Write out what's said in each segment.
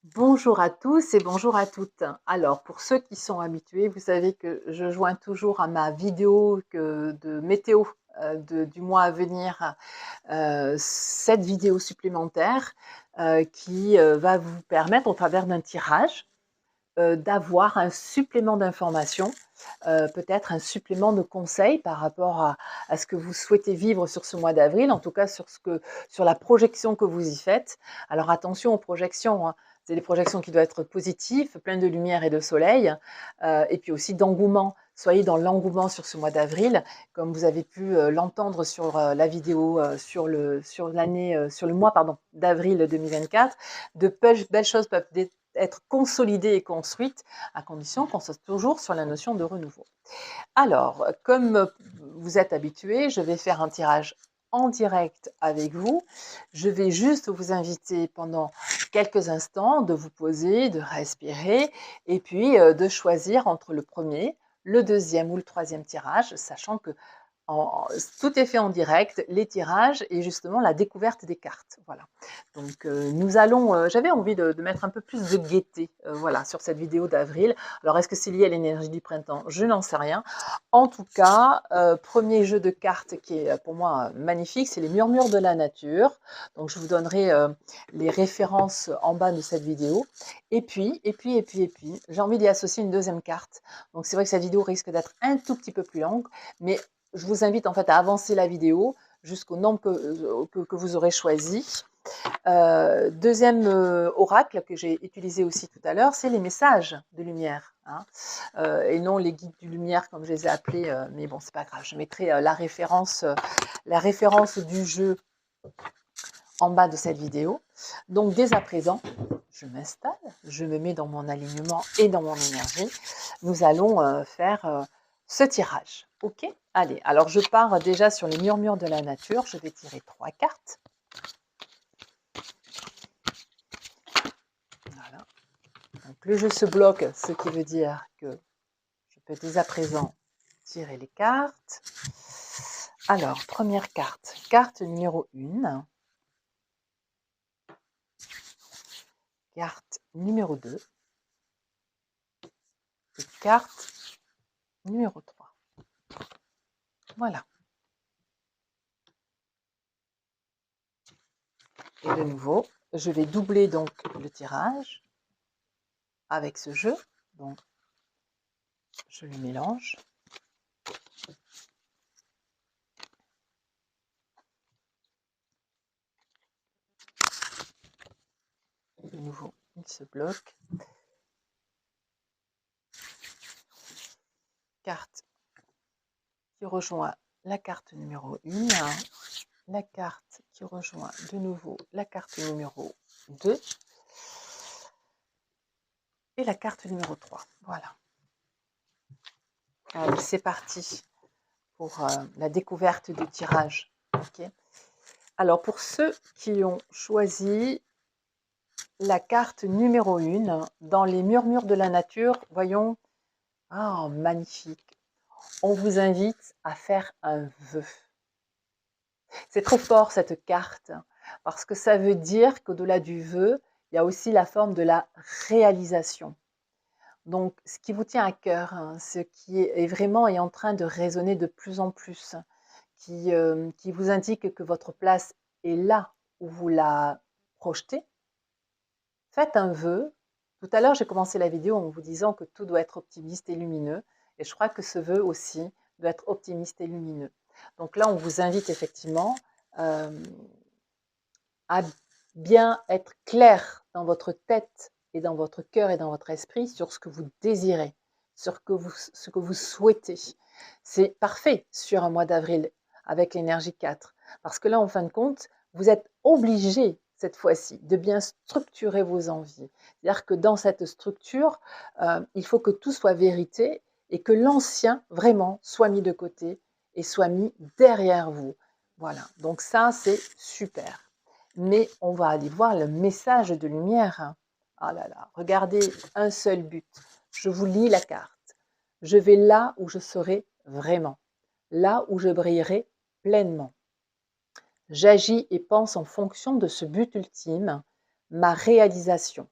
Bonjour à tous et bonjour à toutes. Alors, pour ceux qui sont habitués, vous savez que je joins toujours à ma vidéo de météo du mois à venir, cette vidéo supplémentaire qui va vous permettre, au travers d'un tirage, d'avoir un supplément d'informations, peut-être un supplément de conseils par rapport à ce que vous souhaitez vivre sur ce mois d'avril, en tout cas sur la projection que vous y faites. Alors attention aux projections, hein. C'est des projections qui doivent être positives, pleines de lumière et de soleil, et puis aussi d'engouement. Soyez dans l'engouement sur ce mois d'avril, comme vous avez pu l'entendre sur la vidéo sur le mois pardon d'avril 2024. De belles choses peuvent être consolidées et construites, à condition qu'on soit toujours sur la notion de renouveau. Alors, comme vous êtes habitués, je vais faire un tirage en direct avec vous. Je vais juste vous inviter pendant quelques instants de vous poser, de respirer et puis de choisir entre le premier, le deuxième ou le troisième tirage, sachant que tout est fait en direct, les tirages et justement la découverte des cartes. Voilà. Donc nous allons, j'avais envie de mettre un peu plus de gaieté, voilà, sur cette vidéo d'avril. Alors est-ce que c'est lié à l'énergie du printemps? Je n'en sais rien. En tout cas, premier jeu de cartes qui est pour moi magnifique, c'est les murmures de la nature. Donc je vous donnerai les références en bas de cette vidéo. Et puis, j'ai envie d'y associer une deuxième carte. Donc c'est vrai que cette vidéo risque d'être un tout petit peu plus longue, mais je vous invite en fait à avancer la vidéo jusqu'au nombre que vous aurez choisi. Deuxième oracle que j'ai utilisé aussi tout à l'heure, c'est les messages de lumière, hein, et non les guides du lumière comme je les ai appelés, mais bon, c'est pas grave, je mettrai la référence du jeu en bas de cette vidéo. Donc dès à présent, je m'installe, je me mets dans mon alignement et dans mon énergie. Nous allons faire ce tirage. Ok? Allez, alors je pars déjà sur les murmures de la nature. Je vais tirer 3 cartes. Voilà. Donc le jeu se bloque, ce qui veut dire que je peux dès à présent tirer les cartes. Alors, première carte, carte numéro 1, carte numéro 2 et carte numéro 3. Voilà. Et de nouveau, je vais doubler donc le tirage avec ce jeu. Donc, je le mélange. De nouveau, il se bloque. Carte qui rejoint la carte numéro 1. La carte qui rejoint de nouveau la carte numéro 2. Et la carte numéro 3. Voilà. Allez, c'est parti pour la découverte du tirage. Okay. Alors, pour ceux qui ont choisi la carte numéro 1, dans les murmures de la nature, voyons, ah, magnifique. On vous invite à faire un vœu. C'est très fort cette carte, parce que ça veut dire qu'au-delà du vœu, il y a aussi la forme de la réalisation. Donc, ce qui vous tient à cœur, hein, ce qui est vraiment est en train de résonner de plus en plus, qui vous indique que votre place est là où vous la projetez, faites un vœu. Tout à l'heure, j'ai commencé la vidéo en vous disant que tout doit être optimiste et lumineux, et je crois que ce vœu aussi doit être optimiste et lumineux. Donc là, on vous invite effectivement à bien être clair dans votre tête et dans votre cœur et dans votre esprit sur ce que vous désirez, sur ce que vous souhaitez. C'est parfait sur un mois d'avril avec l'énergie 4, parce que là, en fin de compte, vous êtes obligé cette fois-ci de bien structurer vos envies. C'est-à-dire que dans cette structure, il faut que tout soit vérité et que l'ancien vraiment soit mis de côté et soit mis derrière vous. Voilà, donc ça, c'est super. Mais on va aller voir le message de lumière. Ah là là, regardez, un seul but. Je vous lis la carte. Je vais là où je serai vraiment, là où je brillerai pleinement. J'agis et pense en fonction de ce but ultime, ma réalisation.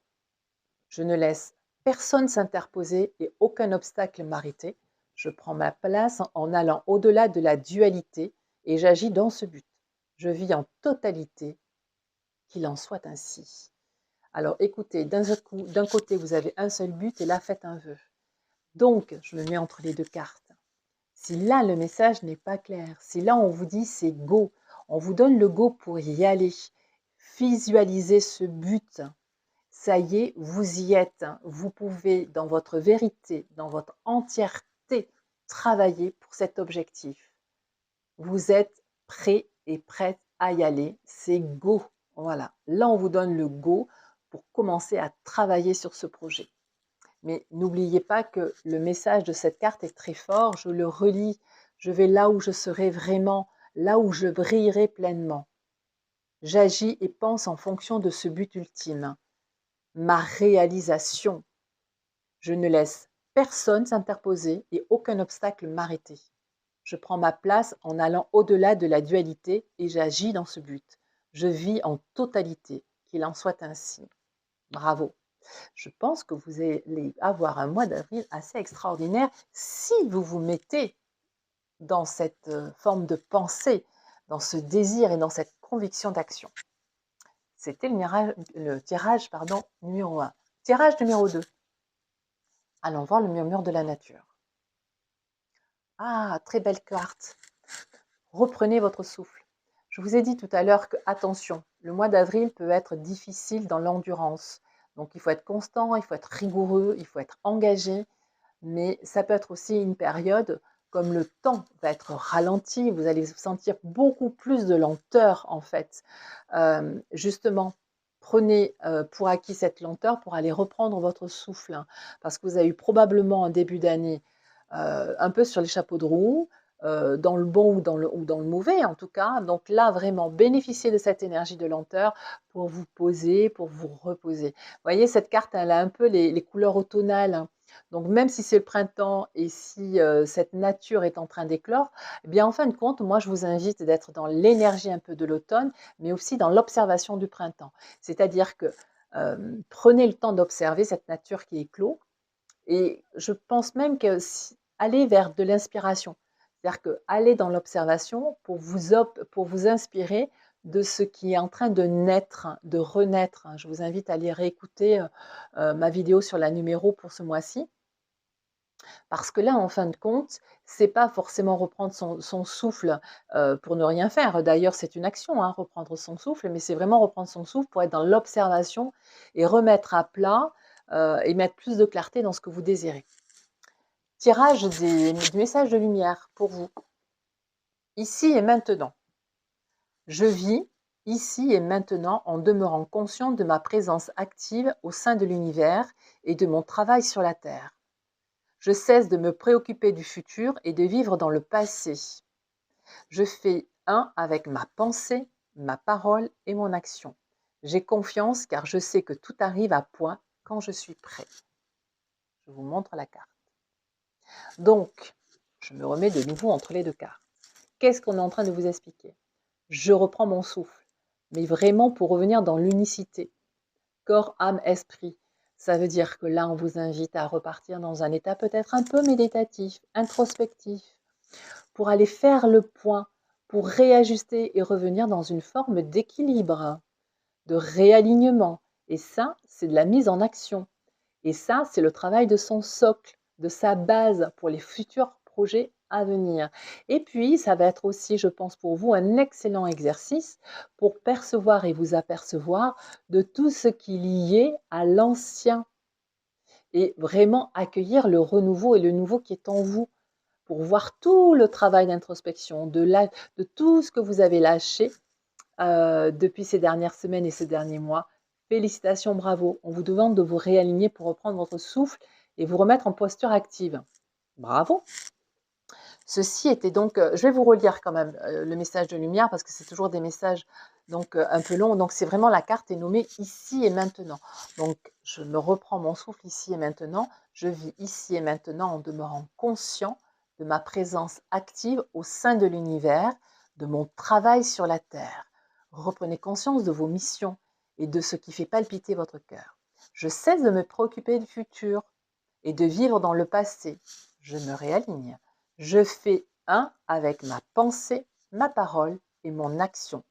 Je ne laisse personne s'interposer et aucun obstacle m'arrêter. Je prends ma place en allant au-delà de la dualité et j'agis dans ce but. Je vis en totalité, qu'il en soit ainsi. Alors écoutez, d'un côté, vous avez un seul but et là, faites un vœu. Donc, je me mets entre les deux cartes. Si là, le message n'est pas clair, si là, on vous dit c'est go, on vous donne le go pour y aller, visualisez ce but. Ça y est, vous y êtes. Vous pouvez, dans votre vérité, dans votre entièreté, travailler pour cet objectif. Vous êtes prêt et prête à y aller. C'est go. Voilà. Là, on vous donne le go pour commencer à travailler sur ce projet. Mais n'oubliez pas que le message de cette carte est très fort. Je le relis. Je vais là où je serai vraiment, là où je brillerai pleinement. J'agis et pense en fonction de ce but ultime. Ma réalisation. Je ne laisse personne s'interposer et aucun obstacle m'arrêter. Je prends ma place en allant au-delà de la dualité et j'agis dans ce but. Je vis en totalité, qu'il en soit ainsi. Bravo. Je pense que vous allez avoir un mois d'avril assez extraordinaire si vous vous mettez dans cette forme de pensée, dans ce désir et dans cette conviction d'action. C'était le tirage numéro 1. Tirage numéro 2. Allons voir le murmure de la nature. Ah, très belle carte. Reprenez votre souffle. Je vous ai dit tout à l'heure que, attention, le mois d'avril peut être difficile dans l'endurance. Donc il faut être constant, il faut être rigoureux, il faut être engagé, mais ça peut être aussi une période, comme le temps va être ralenti, vous allez sentir beaucoup plus de lenteur en fait. Justement, prenez pour acquis cette lenteur pour aller reprendre votre souffle, hein, parce que vous avez eu probablement un début d'année un peu sur les chapeaux de roue, dans le bon ou dans le mauvais en tout cas. Donc là, vraiment, bénéficiez de cette énergie de lenteur pour vous poser, pour vous reposer. Vous voyez, cette carte, elle a un peu les couleurs automnales, hein. Donc même si c'est le printemps et si cette nature est en train d'éclore, eh bien en fin de compte, moi je vous invite d'être dans l'énergie un peu de l'automne, mais aussi dans l'observation du printemps. C'est-à-dire que prenez le temps d'observer cette nature qui éclot. Et je pense même que aller vers de l'inspiration, c'est-à-dire que aller dans l'observation pour vous inspirer de ce qui est en train de naître, de renaître. Je vous invite à aller réécouter ma vidéo sur la numéro pour ce mois-ci, parce que là, en fin de compte, c'est pas forcément reprendre son souffle pour ne rien faire. D'ailleurs, c'est une action, hein, reprendre son souffle, mais c'est vraiment reprendre son souffle pour être dans l'observation et remettre à plat et mettre plus de clarté dans ce que vous désirez. Tirage du message de lumière pour vous. Ici et maintenant. Je vis ici et maintenant en demeurant consciente de ma présence active au sein de l'univers et de mon travail sur la Terre. Je cesse de me préoccuper du futur et de vivre dans le passé. Je fais un avec ma pensée, ma parole et mon action. J'ai confiance car je sais que tout arrive à point quand je suis prêt. Je vous montre la carte. Donc, je me remets de nouveau entre les deux cartes. Qu'est-ce qu'on est en train de vous expliquer? Je reprends mon souffle, mais vraiment pour revenir dans l'unicité. Corps, âme, esprit. Ça veut dire que là, on vous invite à repartir dans un état peut-être un peu méditatif, introspectif, pour aller faire le point, pour réajuster et revenir dans une forme d'équilibre, de réalignement. Et ça, c'est de la mise en action. Et ça, c'est le travail de son socle, de sa base pour les futurs projets à venir. Et puis, ça va être aussi, je pense, pour vous, un excellent exercice pour percevoir et vous apercevoir de tout ce qui est lié à l'ancien et vraiment accueillir le renouveau et le nouveau qui est en vous pour voir tout le travail d'introspection, de tout ce que vous avez lâché depuis ces dernières semaines et ces derniers mois. Félicitations, bravo. On vous demande de vous réaligner pour reprendre votre souffle et vous remettre en posture active. Bravo. Ceci était donc, je vais vous relire quand même le message de lumière parce que c'est toujours des messages donc un peu longs. Donc c'est vraiment la carte est nommée ici et maintenant. Donc je me reprends mon souffle ici et maintenant. Je vis ici et maintenant en demeurant conscient de ma présence active au sein de l'univers, de mon travail sur la Terre. Reprenez conscience de vos missions et de ce qui fait palpiter votre cœur. Je cesse de me préoccuper du futur et de vivre dans le passé. Je me réaligne. Je fais un avec ma pensée, ma parole et mon action.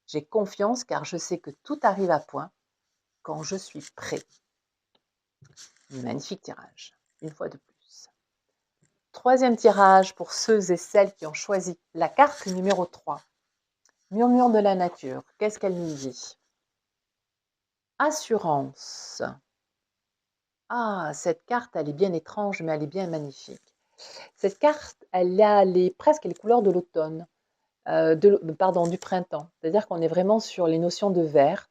J'ai confiance car je sais que tout arrive à point quand je suis prêt. Magnifique tirage, une fois de plus. Troisième tirage pour ceux et celles qui ont choisi la carte numéro 3. Murmure de la nature, qu'est-ce qu'elle nous dit? Assurance. Ah, cette carte, elle est bien étrange, mais elle est bien magnifique. Cette carte, elle a presque les couleurs de l'automne, pardon, du printemps. C'est-à-dire qu'on est vraiment sur les notions de vert.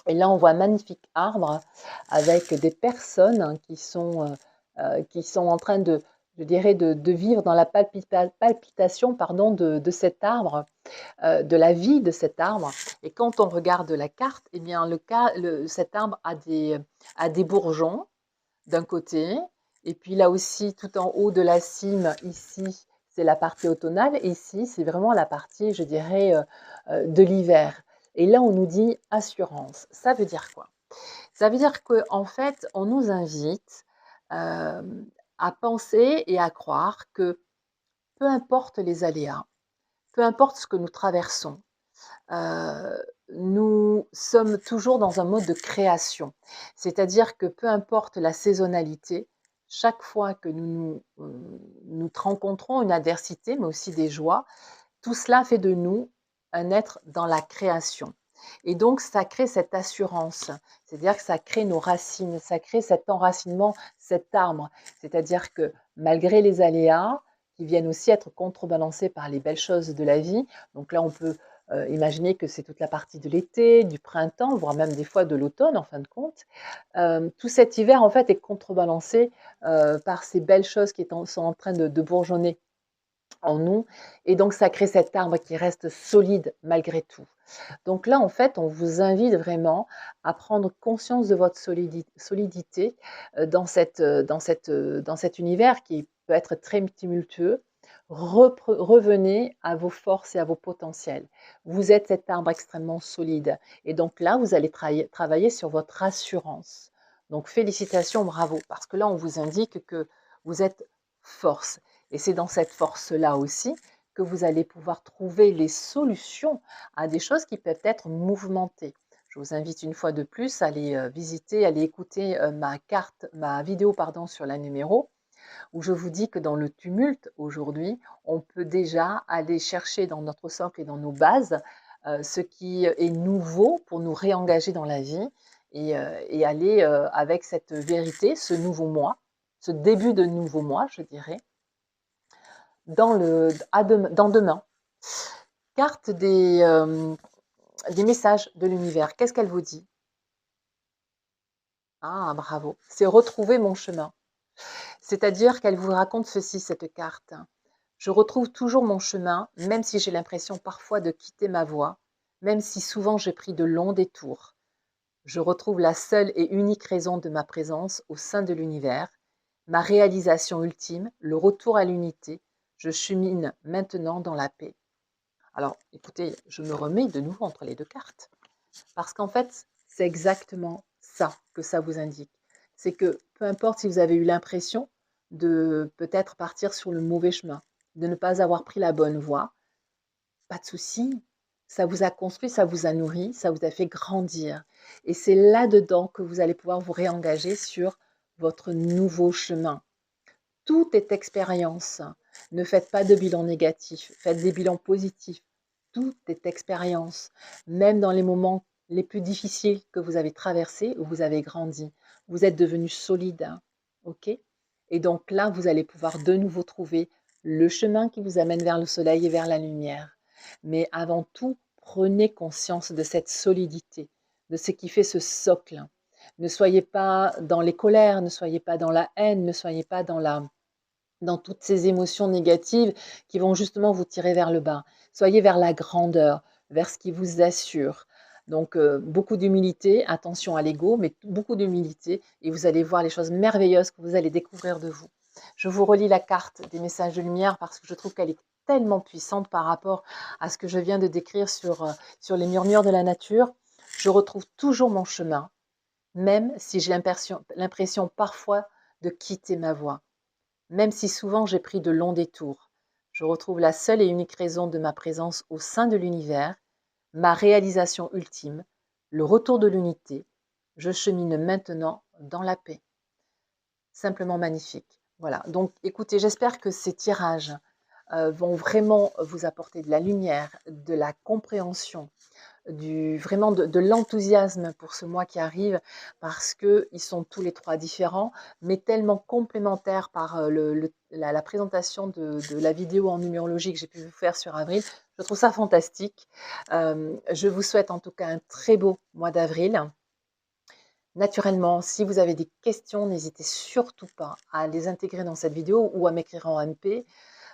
Et là, on voit un magnifique arbre avec des personnes qui sont en train de, je dirais, de vivre dans la palpitation pardon, de cet arbre, de la vie de cet arbre. Et quand on regarde la carte, eh bien, cet arbre a des bourgeons d'un côté, et puis là aussi, tout en haut de la cime, ici, c'est la partie automnale, et ici, c'est vraiment la partie, je dirais, de l'hiver. Et là, on nous dit assurance. Ça veut dire quoi? Ça veut dire qu'en fait, on nous invite euh, à penser et à croire que peu importe les aléas, peu importe ce que nous traversons, euh, nous sommes toujours dans un mode de création. C'est-à-dire que peu importe la saisonnalité, chaque fois que nous rencontrons une adversité, mais aussi des joies, tout cela fait de nous un être dans la création. Et donc, ça crée cette assurance, c'est-à-dire que ça crée nos racines, ça crée cet enracinement, cet arbre. C'est-à-dire que malgré les aléas, qui viennent aussi être contrebalancés par les belles choses de la vie, donc là, on peut imaginer que c'est toute la partie de l'été, du printemps, voire même des fois de l'automne, en fin de compte. Tout cet hiver, en fait, est contrebalancé par ces belles choses qui sont en train de bourgeonner en nous. Et donc, ça crée cet arbre qui reste solide malgré tout. Donc là, en fait, on vous invite vraiment à prendre conscience de votre solidité dans cet univers qui peut être très tumultueux. Revenez à vos forces et à vos potentiels. Vous êtes cet arbre extrêmement solide. Et donc là, vous allez travailler sur votre assurance. Donc félicitations, bravo, parce que là, on vous indique que vous êtes force. Et c'est dans cette force-là aussi que vous allez pouvoir trouver les solutions à des choses qui peuvent être mouvementées. Je vous invite une fois de plus à aller visiter, à aller écouter ma vidéo pardon, sur la numéro, où je vous dis que dans le tumulte aujourd'hui, on peut déjà aller chercher dans notre socle et dans nos bases ce qui est nouveau pour nous réengager dans la vie et aller avec cette vérité, ce nouveau moi, ce début de nouveau moi, je dirais, dans demain. Carte des messages de l'univers. Qu'est-ce qu'elle vous dit? Ah, bravo. C'est retrouver mon chemin. C'est-à-dire qu'elle vous raconte ceci, cette carte. Je retrouve toujours mon chemin, même si j'ai l'impression parfois de quitter ma voie, même si souvent j'ai pris de longs détours. Je retrouve la seule et unique raison de ma présence au sein de l'univers, ma réalisation ultime, le retour à l'unité. Je chemine maintenant dans la paix. Alors, écoutez, je me remets de nouveau entre les deux cartes. Parce qu'en fait, c'est exactement ça que ça vous indique. C'est que peu importe si vous avez eu l'impression de peut-être partir sur le mauvais chemin, de ne pas avoir pris la bonne voie, pas de souci. Ça vous a construit, ça vous a nourri, ça vous a fait grandir. Et c'est là-dedans que vous allez pouvoir vous réengager sur votre nouveau chemin. Tout est expérience. Ne faites pas de bilan négatif, faites des bilans positifs. Tout est expérience. Même dans les moments les plus difficiles que vous avez traversés, où vous avez grandi, vous êtes devenu solide. OK? Et donc là, vous allez pouvoir de nouveau trouver le chemin qui vous amène vers le soleil et vers la lumière. Mais avant tout, prenez conscience de cette solidité, de ce qui fait ce socle. Ne soyez pas dans les colères, ne soyez pas dans la haine, ne soyez pas dans toutes ces émotions négatives qui vont justement vous tirer vers le bas. Soyez vers la grandeur, vers ce qui vous assure. Donc, beaucoup d'humilité, attention à l'ego, mais beaucoup d'humilité, et vous allez voir les choses merveilleuses que vous allez découvrir de vous. Je vous relis la carte des messages de lumière parce que je trouve qu'elle est tellement puissante par rapport à ce que je viens de décrire sur les murmures de la nature. Je retrouve toujours mon chemin. même si j'ai l'impression parfois de quitter ma voie, même si souvent j'ai pris de longs détours. Je retrouve la seule et unique raison de ma présence au sein de l'univers, ma réalisation ultime, le retour de l'unité. Je chemine maintenant dans la paix. Simplement magnifique. Voilà, donc écoutez, j'espère que ces tirages vont vraiment vous apporter de la lumière, de la compréhension, vraiment de l'enthousiasme pour ce mois qui arrive, parce qu'ils sont tous les trois différents, mais tellement complémentaires par la présentation de la vidéo en numérologie que j'ai pu vous faire sur avril. Je trouve ça fantastique. Je vous souhaite en tout cas un très beau mois d'avril. Naturellement, si vous avez des questions, n'hésitez surtout pas à les intégrer dans cette vidéo ou à m'écrire en MP,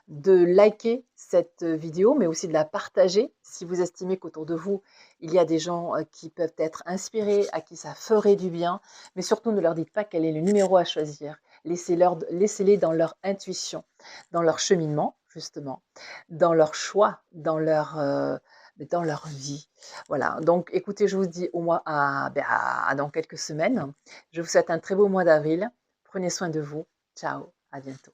de liker cette vidéo, mais aussi de la partager si vous estimez qu'autour de vous, il y a des gens qui peuvent être inspirés, à qui ça ferait du bien, mais surtout ne leur dites pas quel est le numéro à choisir. Laissez-les dans leur intuition, dans leur cheminement, justement, dans leur choix, dans leur vie. Voilà, donc écoutez, je vous dis au mois à dans quelques semaines. Je vous souhaite un très beau mois d'avril. Prenez soin de vous. Ciao, à bientôt.